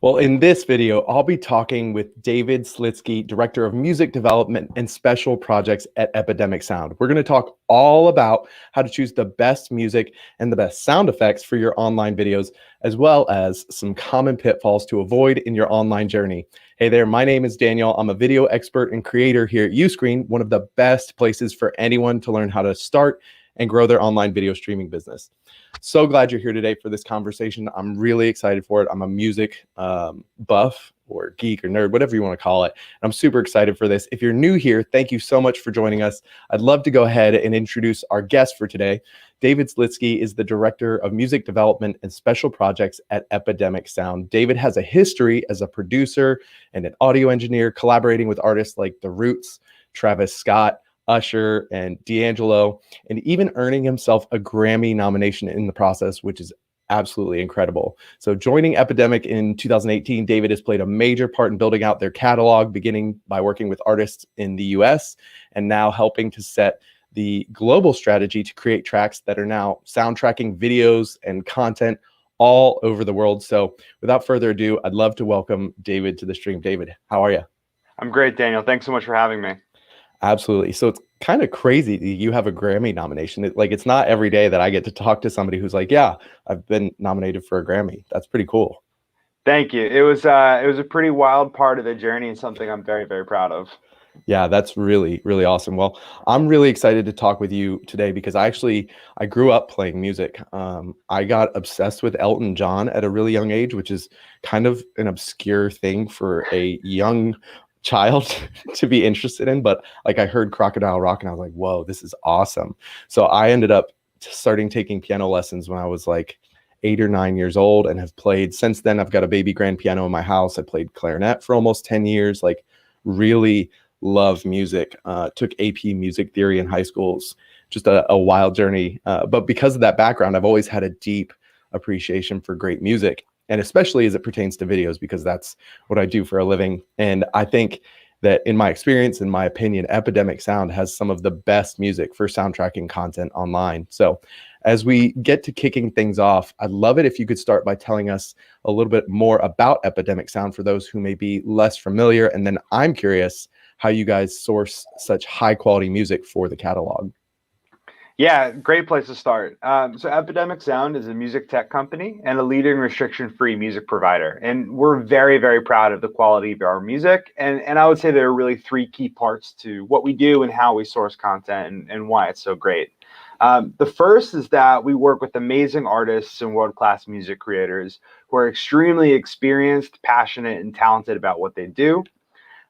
Well, in this video, I'll be talking with David Slitsky, Director of Music Development and Special Projects at Epidemic Sound. We're going to talk all about how to choose the best music and the best sound effects for your online videos, as well as some common pitfalls to avoid in your online journey. Hey there, my name is Daniel. I'm a video expert and creator here at Uscreen, one of the best places for anyone to learn how to start and grow their online video streaming business. So glad you're here today for this conversation. I'm really excited for it. I'm a music buff or geek or nerd, whatever you want to call it. I'm super excited for this. If you're new here, thank you so much for joining us. I'd love to go ahead and introduce our guest for today. David Slitsky is the Director of Music Development and Special Projects at Epidemic Sound. David has a history as a producer and an audio engineer, collaborating with artists like The Roots, Travis Scott, Usher, and D'Angelo, and even earning himself a Grammy nomination in the process, which is absolutely incredible. So joining Epidemic in 2018, David has played a major part in building out their catalog, beginning by working with artists in the US and now helping to set the global strategy to create tracks that are now soundtracking videos and content all over the world. So without further ado, I'd love to welcome David to the stream. David, how are you? I'm great, Daniel. Thanks so much for having me. Absolutely. So it's kind of crazy that you have a Grammy nomination. It's not every day that I get to talk to somebody who's like, yeah, I've been nominated for a Grammy. That's pretty cool. Thank you. It was a pretty wild part of the journey and something I'm very, very proud of. Yeah, that's really, really awesome. Well, I'm really excited to talk with you today because I grew up playing music. I got obsessed with Elton John at a really young age, which is kind of an obscure thing for a young child to be interested in, but like I heard Crocodile Rock and I was like, whoa, this is awesome. So I ended up starting taking piano lessons when I was like 8 or 9 years old and have played since then. I've got a baby grand piano in my house. I played clarinet for almost 10 years, like really love music. Took AP music theory in high school. Just a wild journey. But because of that background, I've always had a deep appreciation for great music, and especially as it pertains to videos, because that's what I do for a living. And I think that in my experience, in my opinion, Epidemic Sound has some of the best music for soundtracking content online. So as we get to kicking things off, I'd love it if you could start by telling us a little bit more about Epidemic Sound for those who may be less familiar. And then I'm curious how you guys source such high quality music for the catalog. Yeah, great place to start. So Epidemic Sound is a music tech company and a leading restriction-free music provider. And we're very, very proud of the quality of our music. And I would say there are really three key parts to what we do and how we source content and why it's so great. The first is that we work with amazing artists and world-class music creators who are extremely experienced, passionate, and talented about what they do.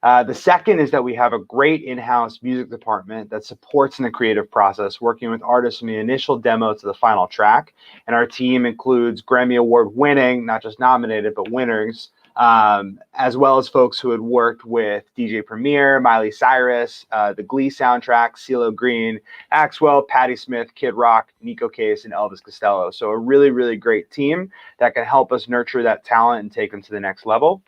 The second is that we have a great in-house music department that supports in the creative process, working with artists from the initial demo to the final track. And our team includes Grammy Award winning, not just nominated, but winners, as well as folks who had worked with DJ Premier, Miley Cyrus, the Glee soundtrack, CeeLo Green, Axwell, Patti Smith, Kid Rock, Nico Case, and Elvis Costello. So a really, really great team that can help us nurture that talent and take them to the next level.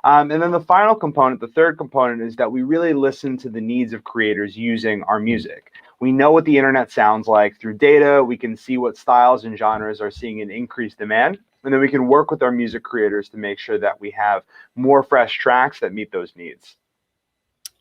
And then the final component, the third component, is that we really listen to the needs of creators using our music. We know what the internet sounds like through data. We can see what styles and genres are seeing an increased demand. And then we can work with our music creators to make sure that we have more fresh tracks that meet those needs.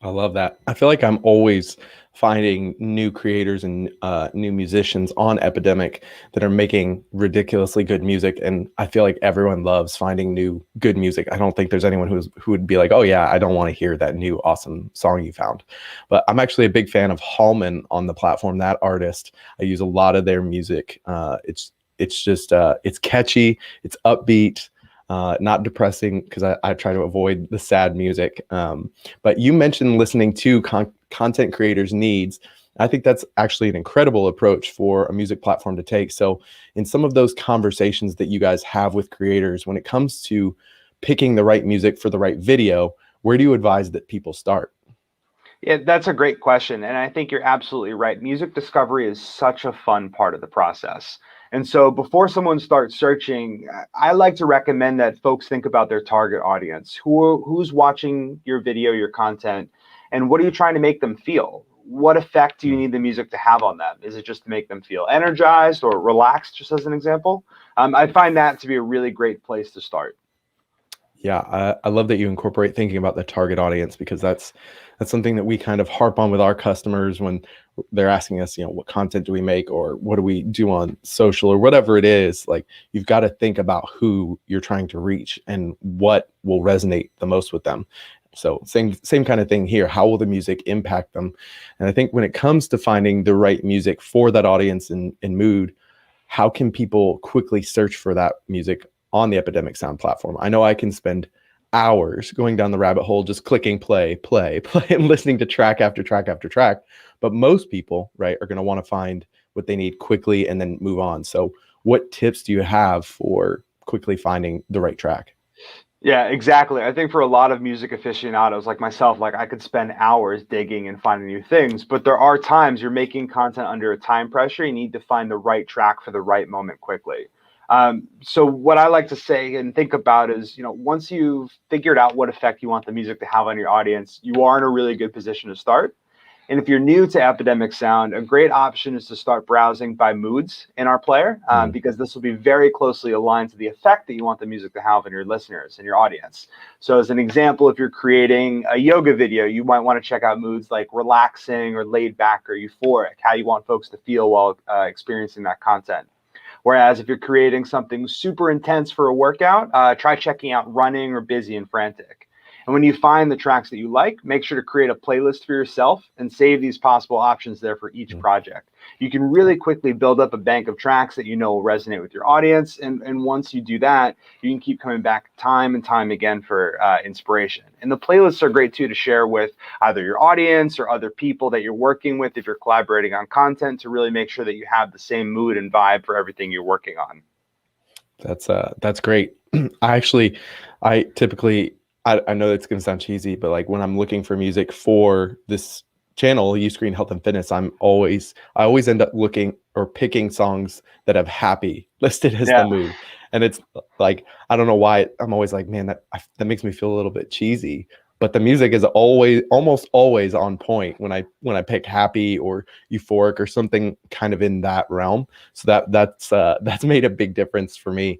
I love that. I feel like I'm always finding new creators and new musicians on Epidemic that are making ridiculously good music. And I feel like everyone loves finding new good music. I don't think there's anyone who would be like, oh yeah, I don't want to hear that new awesome song you found. But I'm actually a big fan of Hallman on the platform, that artist. I use a lot of their music. It's just, it's catchy, it's upbeat. Not depressing, because I try to avoid the sad music. But you mentioned listening to content creators' needs. I think that's actually an incredible approach for a music platform to take. So in some of those conversations that you guys have with creators, when it comes to picking the right music for the right video, where do you advise that people start? Yeah, that's a great question. And I think you're absolutely right. Music discovery is such a fun part of the process. And so before someone starts searching, I like to recommend that folks think about their target audience. Who's watching your video, your content, and what are you trying to make them feel? What effect do you need the music to have on them? Is it just to make them feel energized or relaxed, just as an example? I find that to be a really great place to start. Yeah, I love that you incorporate thinking about the target audience, because that's something that we kind of harp on with our customers when they're asking us, what content do we make, or what do we do on social, or whatever it is. Like, you've got to think about who you're trying to reach and what will resonate the most with them. So same kind of thing here. How will the music impact them? And I think when it comes to finding the right music for that audience and mood, how can people quickly search for that music on the Epidemic Sound platform? I know I can spend hours going down the rabbit hole, just clicking play, play, play, and listening to track after track after track. But most people, right, are going to want to find what they need quickly and then move on. So what tips do you have for quickly finding the right track? Yeah, exactly. I think for a lot of music aficionados like myself, like I could spend hours digging and finding new things, but there are times you're making content under a time pressure. You need to find the right track for the right moment quickly. So what I like to say and think about is, once you've figured out what effect you want the music to have on your audience, you are in a really good position to start. And if you're new to Epidemic Sound, a great option is to start browsing by moods in our player, because this will be very closely aligned to the effect that you want the music to have on your listeners and your audience. So as an example, if you're creating a yoga video, you might want to check out moods like relaxing or laid back or euphoric, how you want folks to feel while experiencing that content. Whereas if you're creating something super intense for a workout, try checking out running or busy and frantic. And when you find the tracks that you like, make sure to create a playlist for yourself and save these possible options there for each project. You can really quickly build up a bank of tracks that you know will resonate with your audience. And once you do that, you can keep coming back time and time again for inspiration. And the playlists are great too to share with either your audience or other people that you're working with if you're collaborating on content, to really make sure that you have the same mood and vibe for everything you're working on. That's great. I typically, I know it's going to sound cheesy, but like when I'm looking for music for this channel, Uscreen Health and Fitness, I always end up looking or picking songs that have happy listed as the Yeah. mood. And it's like, I don't know why I'm always like, man, that makes me feel a little bit cheesy. But the music is almost always on point when I pick happy or euphoric or something kind of in that realm. So that's made a big difference for me.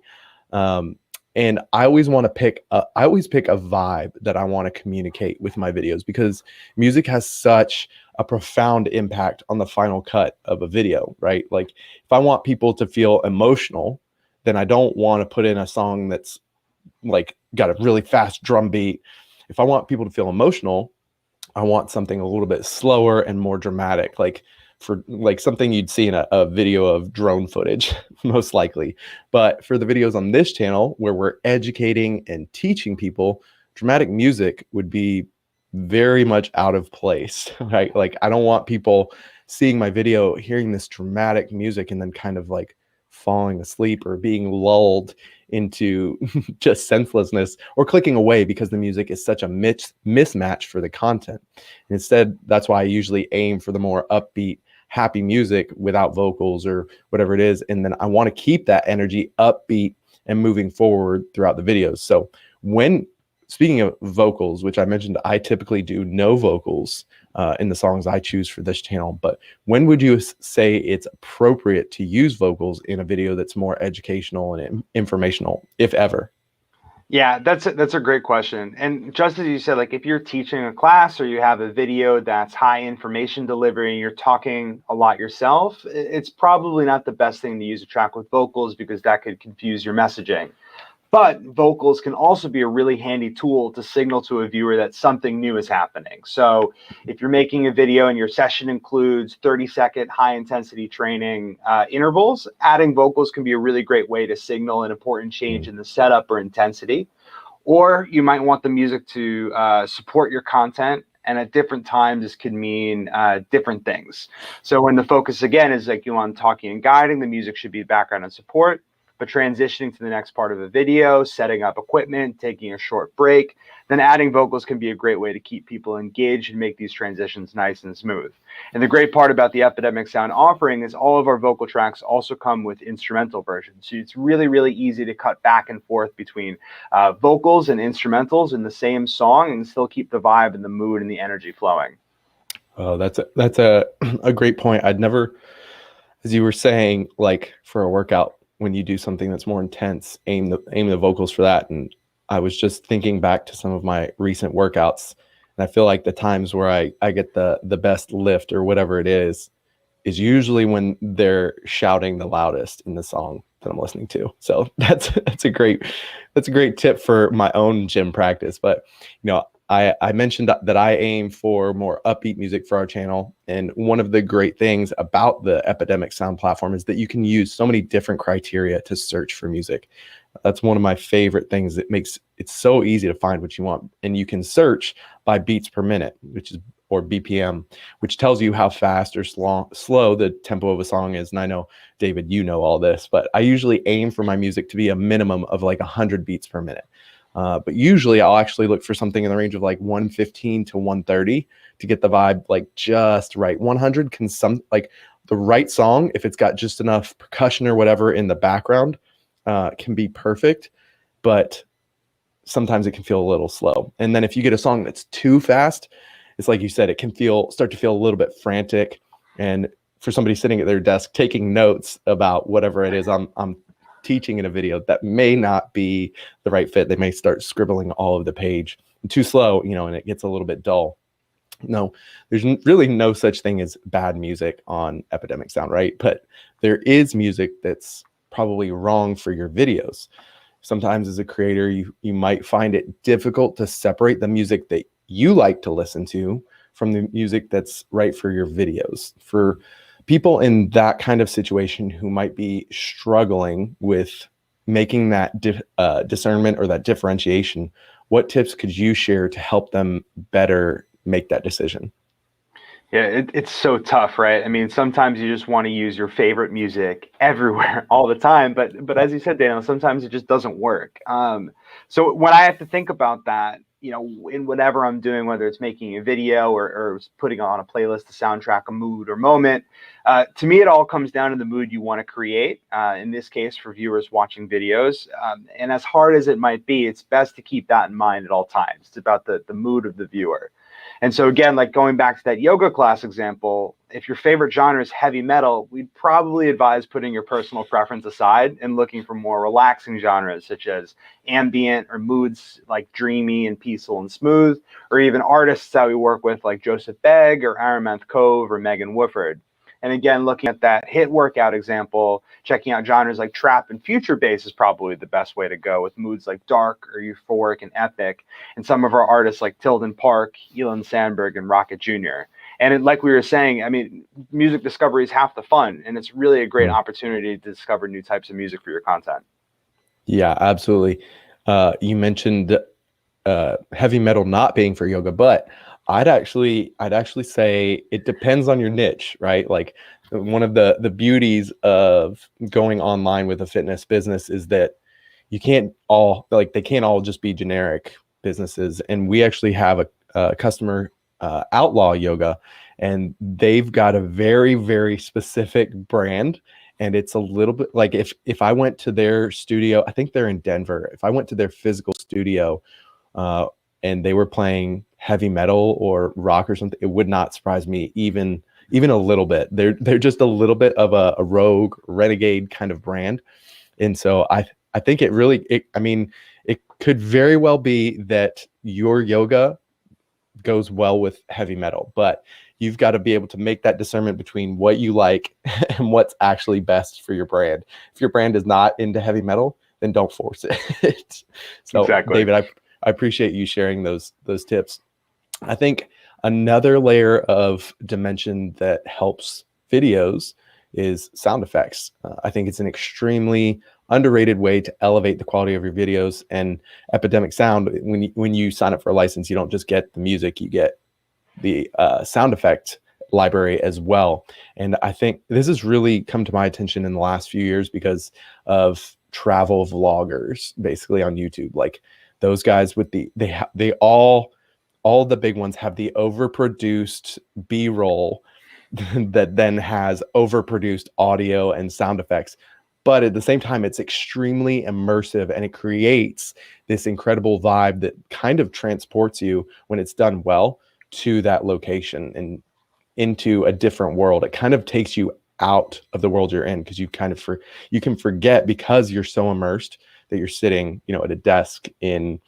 And I always pick a vibe that I want to communicate with my videos, because music has such a profound impact on the final cut of a video, right? Like, if I want people to feel emotional, then I don't want to put in a song that's like got a really fast drum beat. If I want people to feel emotional, I want something a little bit slower and more dramatic, like something you'd see in a video of drone footage, most likely. But for the videos on this channel where we're educating and teaching people, dramatic music would be very much out of place, right? Like, I don't want people seeing my video, hearing this dramatic music, and then kind of like falling asleep or being lulled into just senselessness, or clicking away because the music is such a mismatch for the content. Instead, that's why I usually aim for the more upbeat, happy music without vocals or whatever it is. And then I want to keep that energy upbeat and moving forward throughout the videos. So speaking of vocals, which I mentioned, I typically do no vocals in the songs I choose for this channel. But when would you say it's appropriate to use vocals in a video that's more educational and informational, if ever? Yeah, that's a great question. And just as you said, like if you're teaching a class or you have a video that's high information delivery and you're talking a lot yourself, it's probably not the best thing to use a track with vocals, because that could confuse your messaging. But vocals can also be a really handy tool to signal to a viewer that something new is happening. So if you're making a video and your session includes 30-second high-intensity training intervals, adding vocals can be a really great way to signal an important change in the setup or intensity. Or you might want the music to support your content, and at different times this could mean different things. So when the focus again is like you on talking and guiding, the music should be background and support. But transitioning to the next part of the video, setting up equipment, taking a short break, then adding vocals can be a great way to keep people engaged and make these transitions nice and smooth. And the great part about the Epidemic Sound offering is all of our vocal tracks also come with instrumental versions. So it's really, really easy to cut back and forth between vocals and instrumentals in the same song and still keep the vibe and the mood and the energy flowing. Oh, that's a great point. I'd never, as you were saying, like for a workout, when you do something that's more intense, aim the vocals for that. And I was just thinking back to some of my recent workouts, and I feel like the times where I get the best lift or whatever it is usually when they're shouting the loudest in the song that I'm listening to. So that's a great tip for my own gym practice. But I mentioned that I aim for more upbeat music for our channel. And one of the great things about the Epidemic Sound platform is that you can use so many different criteria to search for music. That's one of my favorite things. That makes it so easy to find what you want. And you can search by beats per minute, or BPM, which tells you how fast or slow the tempo of a song is. And I know, David, you know all this, but I usually aim for my music to be a minimum of like 100 beats per minute. But usually I'll actually look for something in the range of like 115 to 130 to get the vibe like just right. 100 can like the right song, if it's got just enough percussion or whatever in the background, can be perfect. But sometimes it can feel a little slow. And then if you get a song that's too fast, it's like you said, it can start to feel a little bit frantic. And for somebody sitting at their desk taking notes about whatever it is I'm teaching in a video, that may not be the right fit. They may start scribbling all over the page. Too slow, and it gets a little bit dull. No, there's really no such thing as bad music on Epidemic Sound, right? But there is music that's probably wrong for your videos. Sometimes as a creator, you might find it difficult to separate the music that you like to listen to from the music that's right for your videos. For people in that kind of situation who might be struggling with making that discernment or that differentiation, what tips could you share to help them better make that decision? Yeah, it's so tough, right? I mean, sometimes you just want to use your favorite music everywhere all the time, but as you said, Daniel, sometimes it just doesn't work. So when I have to think about that, in whatever I'm doing, whether it's making a video or putting on a playlist to soundtrack a mood or moment, to me, it all comes down to the mood you want to create. In this case, for viewers watching videos, and as hard as it might be, it's best to keep that in mind at all times. It's about the mood of the viewer. And so again, like going back to that yoga class example, if your favorite genre is heavy metal, we'd probably advise putting your personal preference aside and looking for more relaxing genres such as ambient or moods like dreamy and peaceful and smooth, or even artists that we work with like Joseph Begg or Aramanth Cove or Megan Woodford. And again, looking at that hit workout example, checking out genres like trap and future bass is probably the best way to go, with moods like dark or euphoric and epic. And some of our artists like Tilden Park, Elon Sandberg, and Rocket Jr. And like we were saying, I mean, music discovery is half the fun, and it's really a great opportunity to discover new types of music for your content. Yeah, absolutely. You mentioned heavy metal not being for yoga, but I'd actually say it depends on your niche, right? Like one of the beauties of going online with a fitness business is that they can't all just be generic businesses. And we actually have a customer, Outlaw Yoga, and they've got a very, very specific brand. And it's a little bit like if I went to their studio, I think they're in Denver. If I went to their physical studio, and they were playing heavy metal or rock or something, it would not surprise me even a little bit. They're just a little bit of a rogue renegade kind of brand. And so I think it could very well be that your yoga goes well with heavy metal, but you've got to be able to make that discernment between what you like and what's actually best for your brand. If your brand is not into heavy metal, then don't force it. So exactly. David, I appreciate you sharing those tips. I think another layer of dimension that helps videos is sound effects. I think it's an extremely underrated way to elevate the quality of your videos. And Epidemic Sound, when you sign up for a license, you don't just get the music, you get the sound effect library as well. And I think this has really come to my attention in the last few years because of travel vloggers, basically on YouTube. Like those guys with all the big ones have the overproduced B-roll that then has overproduced audio and sound effects. But at the same time, it's extremely immersive and it creates this incredible vibe that kind of transports you, when it's done well, to that location and into a different world. It kind of takes you out of the world you're in, because you can forget, because you're so immersed, that you're sitting, at a desk in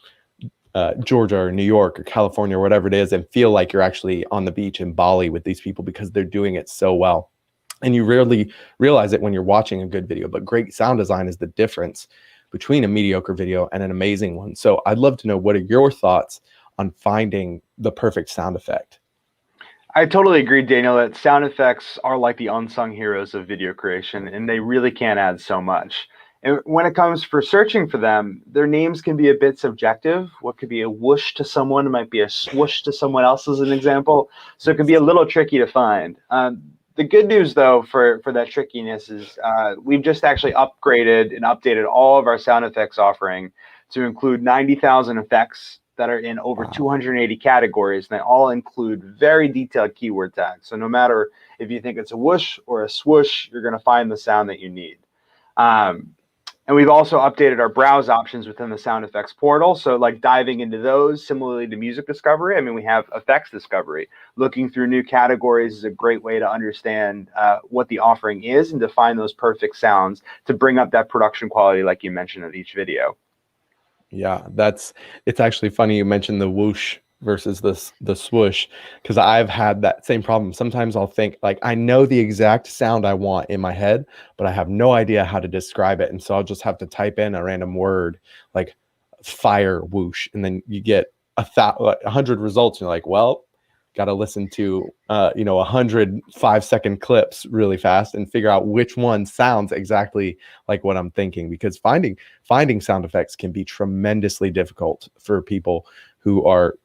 Georgia or New York or California or whatever it is, and feel like you're actually on the beach in Bali with these people because they're doing it so well. And you rarely realize it when you're watching a good video, but great sound design is the difference between a mediocre video and an amazing one. So I'd love to know, what are your thoughts on finding the perfect sound effect? I totally agree, Daniel, that sound effects are like the unsung heroes of video creation, and they really can add so much. And when it comes for searching for them, their names can be a bit subjective. What could be a whoosh to someone might be a swoosh to someone else, as an example. So it can be a little tricky to find. The good news, though, for that trickiness is we've just actually upgraded and updated all of our sound effects offering to include 90,000 effects that are in over 280 categories, and they all include very detailed keyword tags. So no matter if you think it's a whoosh or a swoosh, you're going to find the sound that you need. And we've also updated our browse options within the sound effects portal. So like diving into those, similarly to music discovery, I mean, we have effects discovery. Looking through new categories is a great way to understand what the offering is and to find those perfect sounds to bring up that production quality, like you mentioned, of each video. Yeah, it's actually funny you mentioned the whoosh versus the swoosh, because I've had that same problem. Sometimes I'll think like I know the exact sound I want in my head, but I have no idea how to describe it. And so I'll just have to type in a random word like fire whoosh, and then you get 100 results. And you're like, well, got to listen to 100 5-second clips really fast and figure out which one sounds exactly like what I'm thinking, because finding sound effects can be tremendously difficult for people who are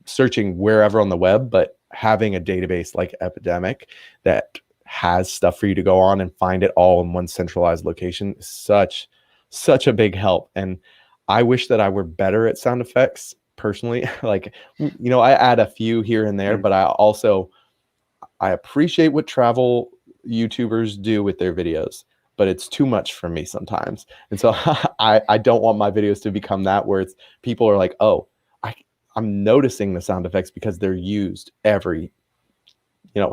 searching wherever on the web, but having a database like Epidemic that has stuff for you to go on and find it all in one centralized location is such a big help. And I wish that I were better at sound effects personally. Like, I add a few here and there, but I appreciate what travel YouTubers do with their videos, but it's too much for me sometimes. And so I don't want my videos to become that, where it's people are like, oh, I'm noticing the sound effects because they're used every,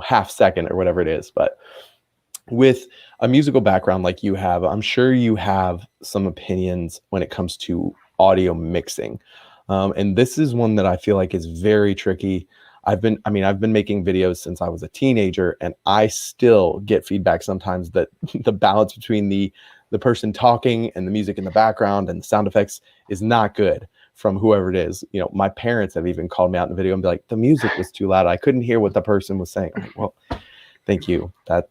half second or whatever it is. But with a musical background like you have, I'm sure you have some opinions when it comes to audio mixing. And this is one that I feel like is very tricky. I've been making videos since I was a teenager, and I still get feedback sometimes that the balance between the person talking and the music in the background and the sound effects is not good from whoever it is. My parents have even called me out in the video and be like, the music was too loud. I couldn't hear what the person was saying. I'm like, well, thank you. That's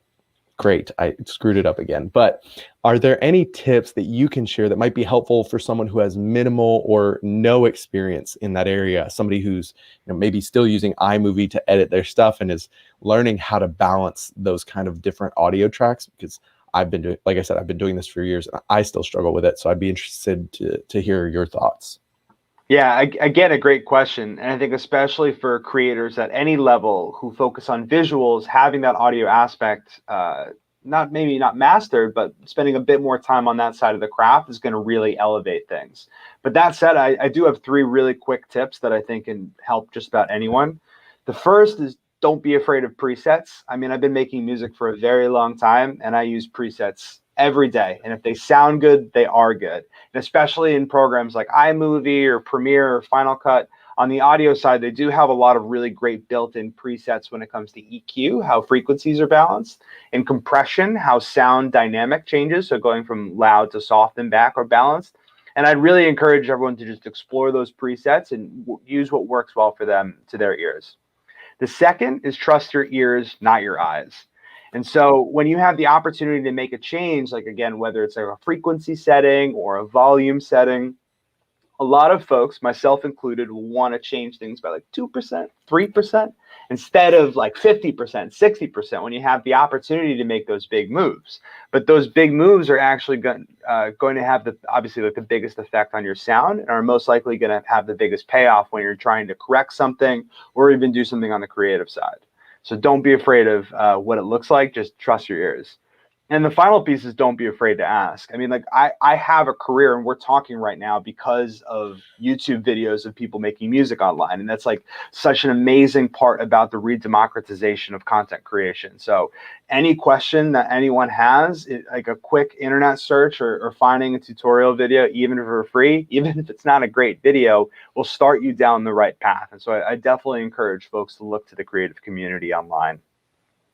great. I screwed it up again. But are there any tips that you can share that might be helpful for someone who has minimal or no experience in that area? Somebody who's maybe still using iMovie to edit their stuff and is learning how to balance those kind of different audio tracks, because I've been doing, like I said, I've been doing this for years and I still struggle with it. So I'd be interested to hear your thoughts. Yeah, again, a great question. And I think especially for creators at any level who focus on visuals, having that audio aspect, not mastered, but spending a bit more time on that side of the craft is going to really elevate things. But that said, I do have 3 really quick tips that I think can help just about anyone. The first is, don't be afraid of presets. I mean, I've been making music for a very long time, and I use presets every day. And if they sound good, they are good. And especially in programs like iMovie or Premiere or Final Cut, on the audio side, they do have a lot of really great built-in presets when it comes to EQ, how frequencies are balanced, and compression, how sound dynamic changes, so going from loud to soft and back are balanced. And I'd really encourage everyone to just explore those presets and use what works well for them to their ears. The second is trust your ears, not your eyes. And so when you have the opportunity to make a change, like again, whether it's like a frequency setting or a volume setting, a lot of folks, myself included, will want to change things by like 2%, 3%, instead of like 50%, 60% when you have the opportunity to make those big moves. But those big moves are actually going to have obviously like the biggest effect on your sound, and are most likely going to have the biggest payoff when you're trying to correct something or even do something on the creative side. So don't be afraid of what it looks like. Just trust your ears. And the final piece is don't be afraid to ask. I mean, like I have a career and we're talking right now because of YouTube videos of people making music online. And that's like such an amazing part about the redemocratization of content creation. So any question that anyone has, like a quick internet search or finding a tutorial video, even for free, even if it's not a great video, will start you down the right path. And so I definitely encourage folks to look to the creative community online.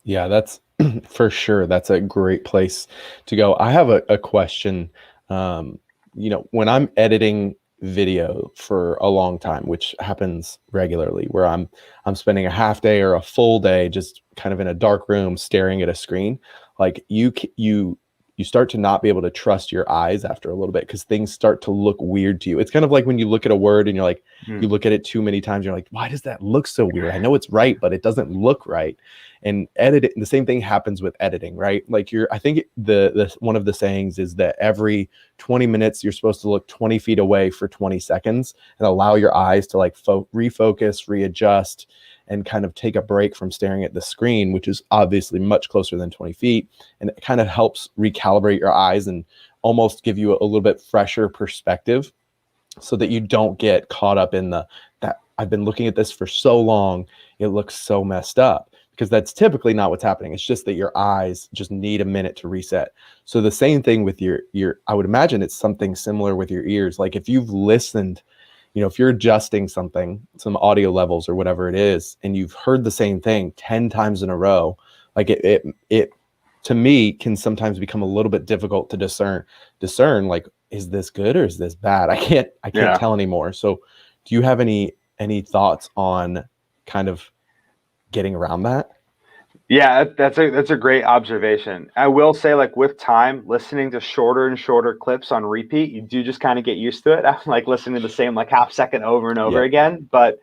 Yeah, that's for sure. That's a great place to go. I have a question. Um, when I'm editing video for a long time, which happens regularly, where I'm spending a half day or a full day just kind of in a dark room staring at a screen, like you start to not be able to trust your eyes after a little bit because things start to look weird to you. It's kind of like when you look at a word and you're like, you look at it too many times, you're like, why does that look so weird? I know it's right, but it doesn't look right. And the same thing happens with editing, right? Like I think the one of the sayings is that every 20 minutes you're supposed to look 20 feet away for 20 seconds and allow your eyes to like refocus, readjust, and kind of take a break from staring at the screen, which is obviously much closer than 20 feet. And it kind of helps recalibrate your eyes and almost give you a little bit fresher perspective so that you don't get caught up in that I've been looking at this for so long, it looks so messed up, because that's typically not what's happening. It's just that your eyes just need a minute to reset. So the same thing with your I would imagine it's something similar with your ears. Like if you've listened, if you're adjusting something, some audio levels or whatever it is, and you've heard the same thing 10 times in a row, like it to me can sometimes become a little bit difficult to discern like, is this good or is this bad? I can't tell anymore. So do you have any thoughts on kind of getting around that? Yeah, that's a great observation. I will say, like with time, listening to shorter and shorter clips on repeat, you do just kind of get used to it. I'm like listening to the same like half second over and over Yeah. again. But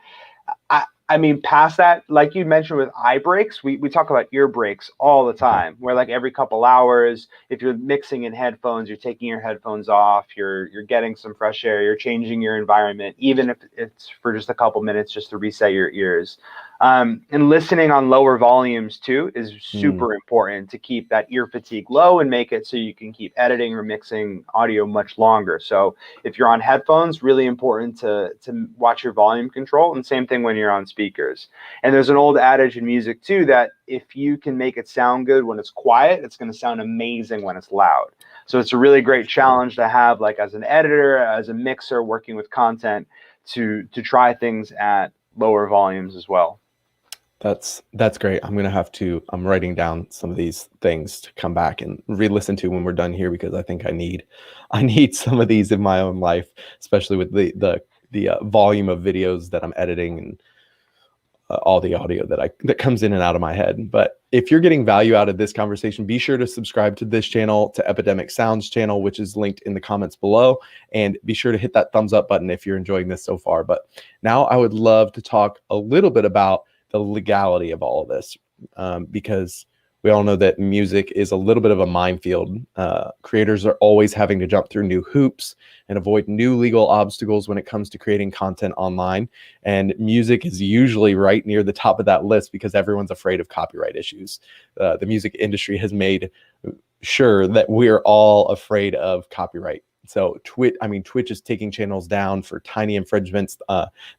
I mean, past that, like you mentioned with eye breaks, we talk about ear breaks all the time, where like every couple hours, if you're mixing in headphones, you're taking your headphones off, you're getting some fresh air, you're changing your environment, even if it's for just a couple minutes, just to reset your ears. And listening on lower volumes too is super important to keep that ear fatigue low and make it so you can keep editing or mixing audio much longer. So if you're on headphones, really important to watch your volume control, and same thing when you're on speakers. And there's an old adage in music too that if you can make it sound good when it's quiet, it's going to sound amazing when it's loud. So it's a really great challenge to have, like as an editor, as a mixer, working with content to try things at lower volumes as well. That's great. I'm writing down some of these things to come back and re-listen to when we're done here, because I think I need some of these in my own life, especially with the volume of videos that I'm editing and all the audio that comes in and out of my head. But if you're getting value out of this conversation, be sure to subscribe to this channel, to Epidemic Sounds channel, which is linked in the comments below, and be sure to hit that thumbs up button if you're enjoying this so far. But now I would love to talk a little bit about the legality of all of this, because we all know that music is a little bit of a minefield. Creators are always having to jump through new hoops and avoid new legal obstacles when it comes to creating content online. And music is usually right near the top of that list because everyone's afraid of copyright issues. The music industry has made sure that we're all afraid of copyright. So Twitch is taking channels down for tiny infringements.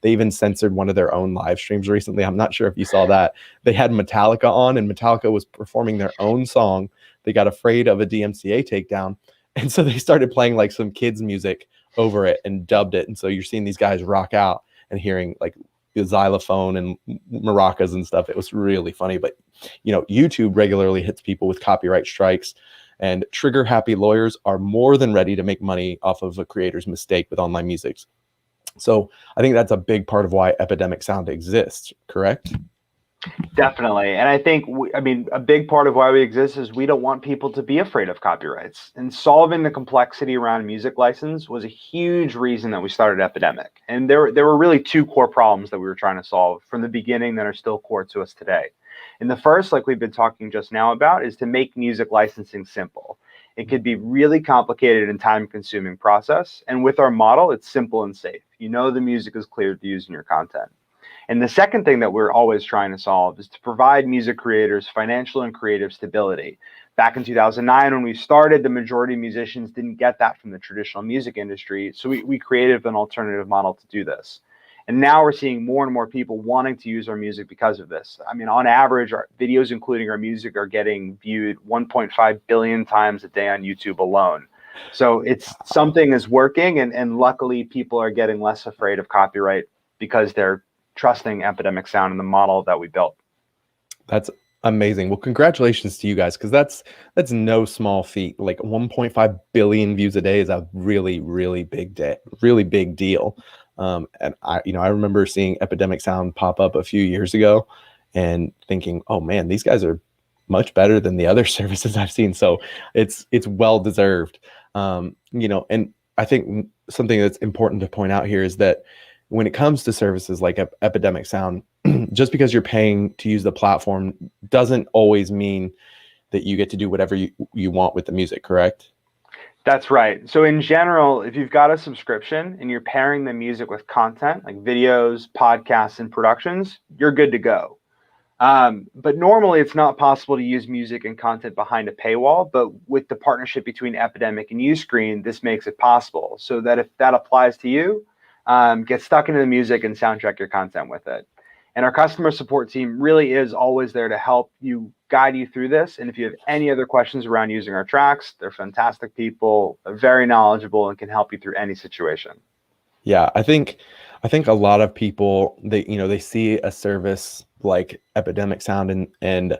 They even censored one of their own live streams recently. I'm not sure if you saw that. They had Metallica on, and Metallica was performing their own song. They got afraid of a DMCA takedown, and so they started playing like some kids' music over it and dubbed it. And so you're seeing these guys rock out and hearing like the xylophone and maracas and stuff. It was really funny. But YouTube regularly hits people with copyright strikes. And trigger happy lawyers are more than ready to make money off of a creator's mistake with online music. So I think that's a big part of why Epidemic Sound exists, correct? Definitely. And I think, a big part of why we exist is we don't want people to be afraid of copyrights. And solving the complexity around music license was a huge reason that we started Epidemic. And there were really two core problems that we were trying to solve from the beginning that are still core to us today. And the first, like we've been talking just now about, is to make music licensing simple. It could be really complicated and time-consuming process. And with our model, it's simple and safe. You know the music is cleared to use in your content. And the second thing that we're always trying to solve is to provide music creators financial and creative stability. Back in 2009, when we started, the majority of musicians didn't get that from the traditional music industry. So we created an alternative model to do this. And now we're seeing more and more people wanting to use our music because of this. I mean, on average, our videos, including our music, are getting viewed 1.5 billion times a day on YouTube alone. So it's something is working, and luckily people are getting less afraid of copyright because they're trusting Epidemic Sound and the model that we built. That's amazing. Well, congratulations to you guys, because that's no small feat. Like 1.5 billion views a day is a really, really big day, really big deal. And I remember seeing Epidemic Sound pop up a few years ago and thinking, oh man, these guys are much better than the other services I've seen. So it's well deserved. And I think something that's important to point out here is that when it comes to services like Epidemic Sound, just because you're paying to use the platform doesn't always mean that you get to do whatever you want with the music, correct? That's right. So in general, if you've got a subscription and you're pairing the music with content like videos, podcasts, and productions, you're good to go. But normally it's not possible to use music and content behind a paywall, but with the partnership between Epidemic and Uscreen, this makes it possible. So that if that applies to you, get stuck into the music and soundtrack your content with it. And our customer support team really is always there to help you, guide you through this. And if you have any other questions around using our tracks, they're fantastic people, they're very knowledgeable, and can help you through any situation. Yeah, I think a lot of people, they see a service like Epidemic Sound and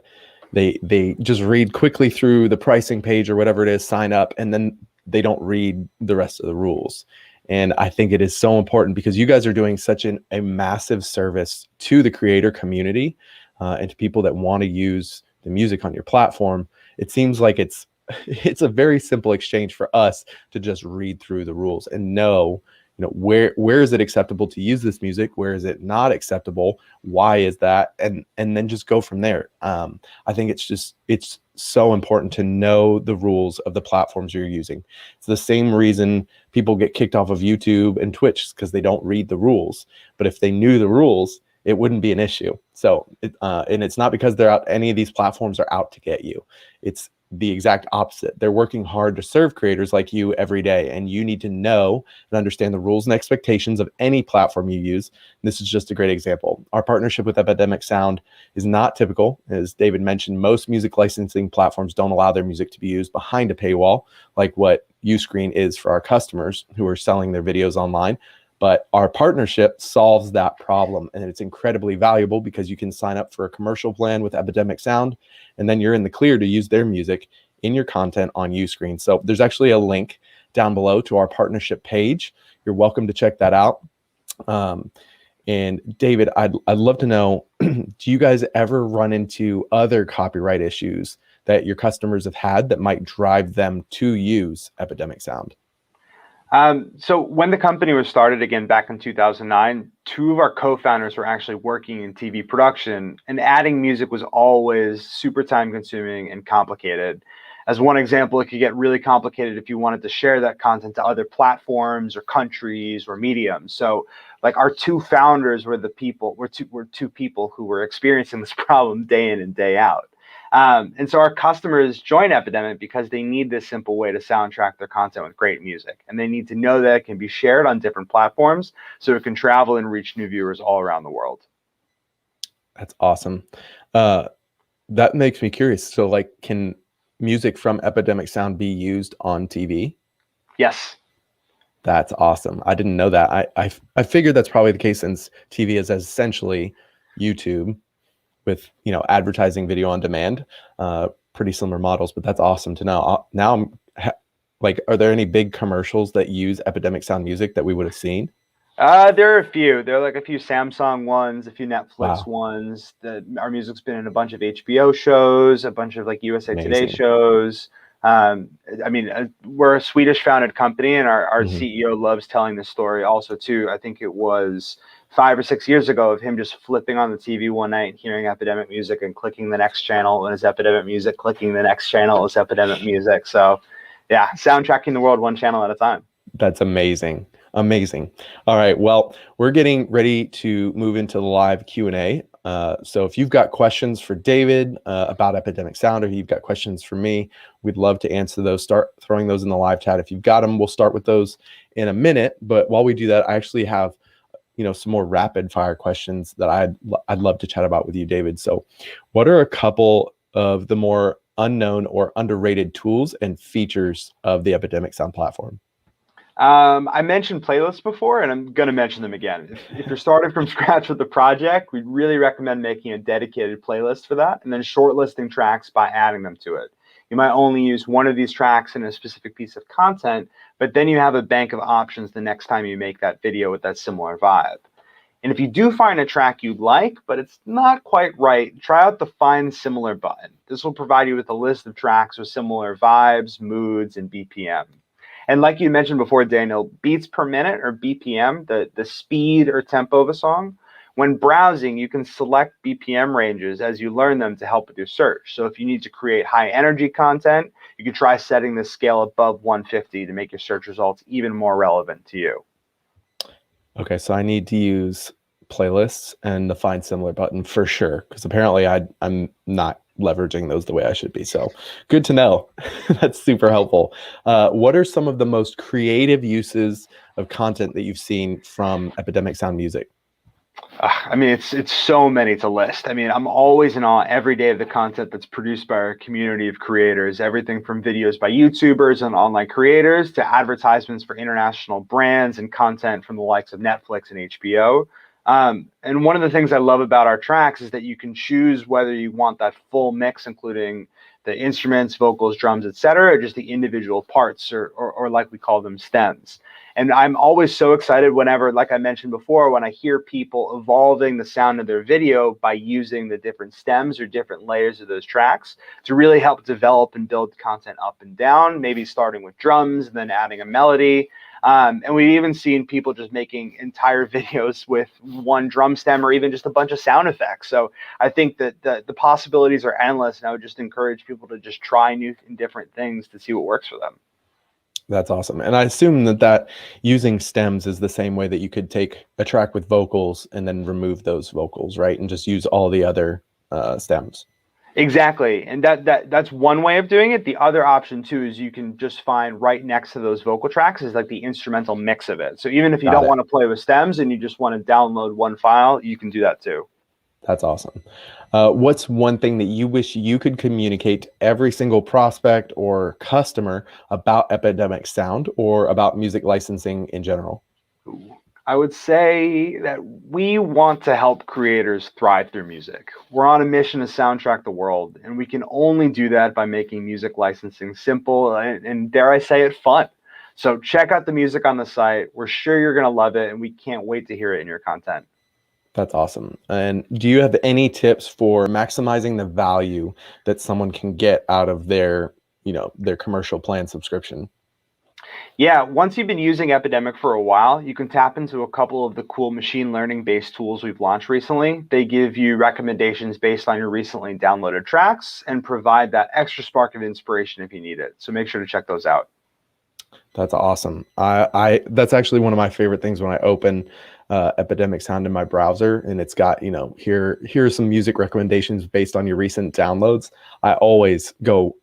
they just read quickly through the pricing page or whatever it is, sign up, and then they don't read the rest of the rules. And I think it is so important because you guys are doing such a massive service to the creator community and to people that want to use the music on your platform. It seems like it's a very simple exchange for us to just read through the rules and know, where is it acceptable to use this music? Where is it not acceptable? Why is that? And then just go from there. I think it's so important to know the rules of the platforms you're using. It's the same reason people get kicked off of YouTube and Twitch, because they don't read the rules. But if they knew the rules, it wouldn't be an issue. So, and it's not because any of these platforms are out to get you. It's the exact opposite. They're working hard to serve creators like you every day, and you need to know and understand the rules and expectations of any platform you use. And this is just a great example. Our partnership with Epidemic Sound is not typical. As David mentioned, most music licensing platforms don't allow their music to be used behind a paywall, like what Uscreen is for our customers who are selling their videos online. But our partnership solves that problem, and it's incredibly valuable because you can sign up for a commercial plan with Epidemic Sound, and then you're in the clear to use their music in your content on Uscreen. So there's actually a link down below to our partnership page. You're welcome to check that out. And David, I'd love to know, do you guys ever run into other copyright issues that your customers have had that might drive them to use Epidemic Sound? So when the company was started again back in 2009, two of our co-founders were actually working in TV production, and adding music was always super time consuming and complicated. As one example, it could get really complicated if you wanted to share that content to other platforms or countries or mediums. So like our two founders were two people who were experiencing this problem day in and day out. And so our customers join Epidemic because they need this simple way to soundtrack their content with great music. And they need to know that it can be shared on different platforms so it can travel and reach new viewers all around the world. That's awesome. That makes me curious. So like, can music from Epidemic Sound be used on TV? Yes. That's awesome. I didn't know that. I figured that's probably the case since TV is essentially YouTube with advertising video on demand, pretty similar models, but that's awesome to know. Now like, are there any big commercials that use Epidemic Sound music that we would have seen? There are a few. There are like a few Samsung ones, a few Netflix ones. Our music's been in a bunch of HBO shows, a bunch of like USA Today shows. We're a Swedish founded company, and our CEO loves telling this story also too. I think it was 5 or 6 years ago of him just flipping on the TV one night, hearing Epidemic music and clicking the next channel, and it's Epidemic music, clicking the next channel, it's Epidemic music. So yeah, soundtracking the world one channel at a time. That's amazing. Amazing. All right. Well, we're getting ready to move into the live Q&A. So if you've got questions for David about Epidemic Sound, or you've got questions for me, we'd love to answer those. Start throwing those in the live chat. If you've got them, we'll start with those in a minute. But while we do that, I actually have some more rapid fire questions that I'd love to chat about with you, David. So what are a couple of the more unknown or underrated tools and features of the Epidemic Sound platform? I mentioned playlists before, and I'm going to mention them again. If you're starting from scratch with the project, we'd really recommend making a dedicated playlist for that, and then shortlisting tracks by adding them to it. You might only use one of these tracks in a specific piece of content, but then you have a bank of options the next time you make that video with that similar vibe. And if you do find a track you like, but it's not quite right, try out the Find Similar button. This will provide you with a list of tracks with similar vibes, moods, and BPM. And like you mentioned before, Daniel, beats per minute, or BPM, the speed or tempo of a song, when browsing, you can select BPM ranges as you learn them to help with your search. So if you need to create high energy content, you can try setting the scale above 150 to make your search results even more relevant to you. Okay, so I need to use playlists and the Find Similar button for sure, because apparently I'm not leveraging those the way I should be. So good to know. That's super helpful. What are some of the most creative uses of content that you've seen from Epidemic Sound Music? I mean, it's so many to list. I mean, I'm always in awe every day of the content that's produced by our community of creators, everything from videos by YouTubers and online creators to advertisements for international brands and content from the likes of Netflix and HBO. And one of the things I love about our tracks is that you can choose whether you want that full mix, including the instruments, vocals, drums, etc., or just the individual parts, or like we call them, stems. And I'm always so excited whenever, like I mentioned before, when I hear people evolving the sound of their video by using the different stems or different layers of those tracks to really help develop and build content up and down, maybe starting with drums and then adding a melody. And we've even seen people just making entire videos with one drum stem or even just a bunch of sound effects. So I think that the possibilities are endless, and I would just encourage people to just try new and different things to see what works for them. That's awesome. And I assume that using stems is the same way that you could take a track with vocals and then remove those vocals, right? And just use all the other stems. Exactly. And that's one way of doing it. The other option too is you can just find right next to those vocal tracks is like the instrumental mix of it. So even if you don't want to play with stems and you just want to download one file, you can do that too. That's awesome. What's one thing that you wish you could communicate to every single prospect or customer about Epidemic Sound or about music licensing in general? I would say that we want to help creators thrive through music. We're on a mission to soundtrack the world, and we can only do that by making music licensing simple and dare I say it, fun. So check out the music on the site. We're sure you're going to love it, and we can't wait to hear it in your content. That's awesome. And do you have any tips for maximizing the value that someone can get out of their commercial plan subscription? Yeah, once you've been using Epidemic for a while, you can tap into a couple of the cool machine learning based tools we've launched recently. They give you recommendations based on your recently downloaded tracks and provide that extra spark of inspiration if you need it. So make sure to check those out. That's awesome. I that's actually one of my favorite things when I open Epidemic Sound in my browser, and it's got, here's some music recommendations based on your recent downloads. I always go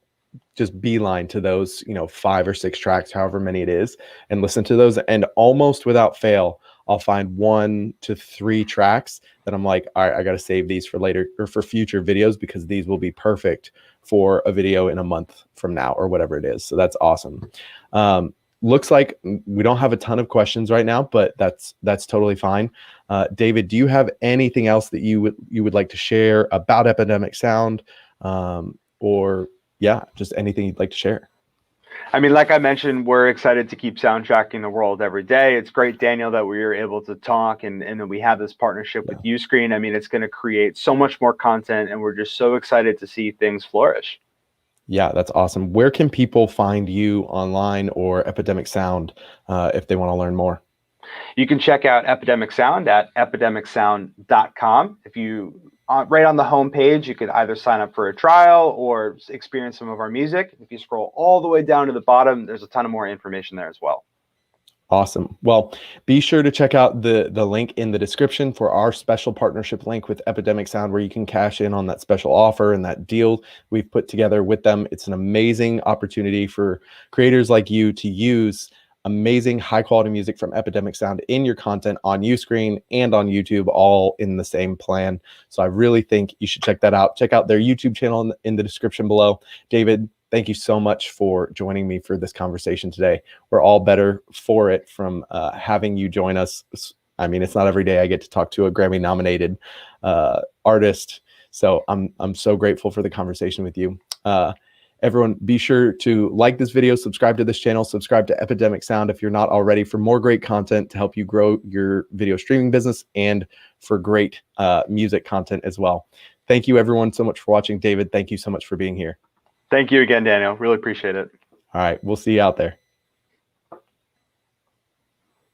just beeline to those, 5 or 6 tracks, however many it is, and listen to those. And almost without fail, I'll find 1 to 3 tracks that I'm like, all right, I got to save these for later or for future videos, because these will be perfect for a video in a month from now or whatever it is. So that's awesome. Looks like we don't have a ton of questions right now, but that's totally fine. David, do you have anything else that you would like to share about Epidemic Sound, or just anything you'd like to share? I mean, like I mentioned, we're excited to keep soundtracking the world every day. It's great, Daniel, that we were able to talk and that we have this partnership with Uscreen. I mean, it's going to create so much more content, and we're just so excited to see things flourish. Yeah, that's awesome. Where can people find you online or Epidemic Sound if they want to learn more? You can check out Epidemic Sound at epidemicsound.com. If you right on the homepage, you could either sign up for a trial or experience some of our music. If you scroll all the way down to the bottom, there's a ton of more information there as well. Awesome. Well, be sure to check out the link in the description for our special partnership link with Epidemic Sound, where you can cash in on that special offer and that deal we've put together with them. It's an amazing opportunity for creators like you to use amazing high quality music from Epidemic Sound in your content on Uscreen and on YouTube, all in the same plan. So I really think you should check that out. Check out their YouTube channel in the description below. David, thank you so much for joining me for this conversation today. We're all better for it from having you join us. I mean, it's not every day I get to talk to a Grammy nominated artist. So I'm so grateful for the conversation with you. Everyone, be sure to like this video, subscribe to this channel, subscribe to Epidemic Sound if you're not already, for more great content to help you grow your video streaming business and for great music content as well. Thank you everyone so much for watching. David, thank you so much for being here. Thank you again, Daniel. Really appreciate it. All right, we'll see you out there.